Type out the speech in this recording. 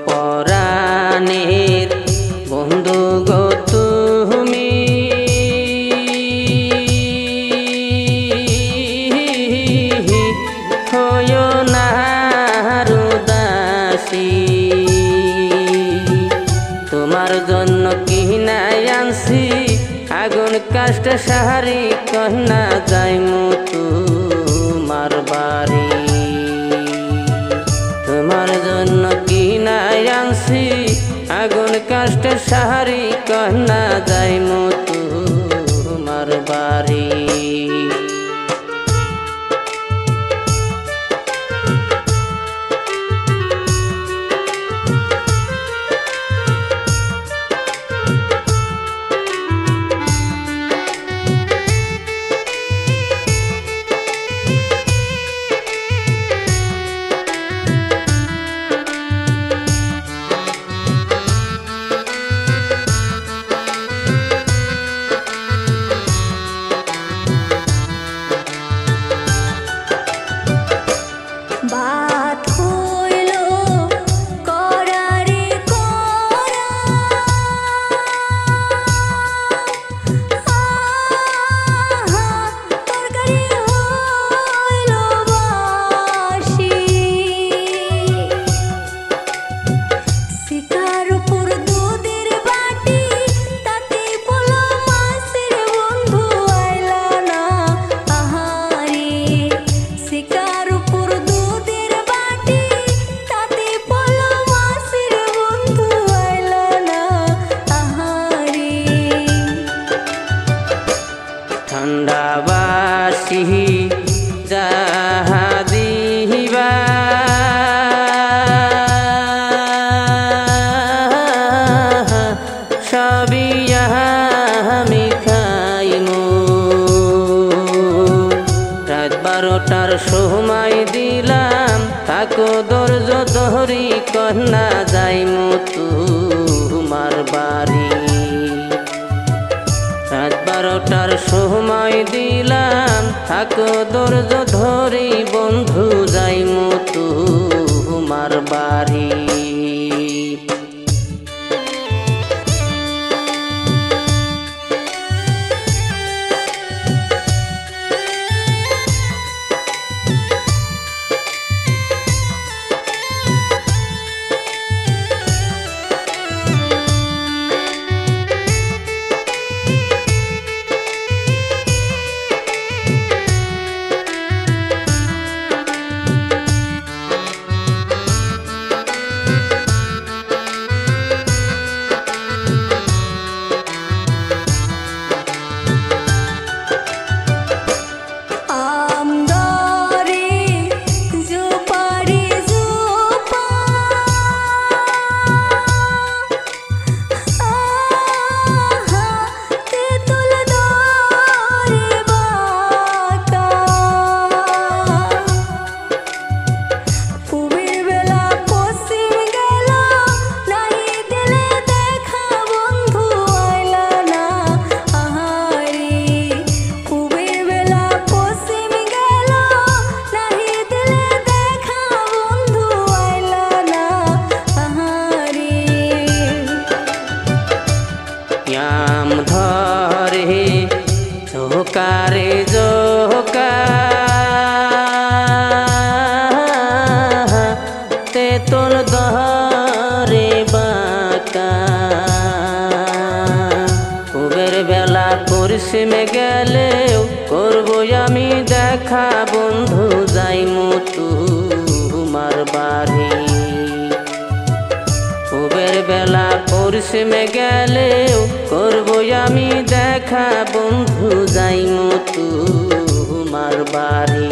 পরাণের বন্ধু গো তুমি, হয় না উদাসী। তোমার জন্য কি নাই আনছি আগুন কাষ্ট সাহারি, কন্যা যাইমু তোমার বাড়ি। তোমার জন্য কি নাই আনছি আগুন কাষ্ট সাহারি, কন্যা যাইমু তোমার বাড়ি। ঠান্ডাবাসী যাহা দিবা, সবই আমি খাইমু। রাত 12টার সময় দিলাম, থাকো ধৈর্য ধরি, কন্যা যাইমু তোমার বাড়ি। রাত 12টার সময় দিলাম, থাকো ধৈর্য ধরি, বন্ধু যাইমু তোমার বাড়ি। ধরে ঝোকারে ঝোকা, তেতুল ধরে বাঁকা। পূবের বেলা পশ্চিমে গেলেও করবো আমি দেখা, বন্ধু যাইমু তোমার বাড়ি। পূবের বেলা পশ্চিমে গেলেও করবো আমি দেখা, বন্ধু যাইমু তোমার বাড়ি।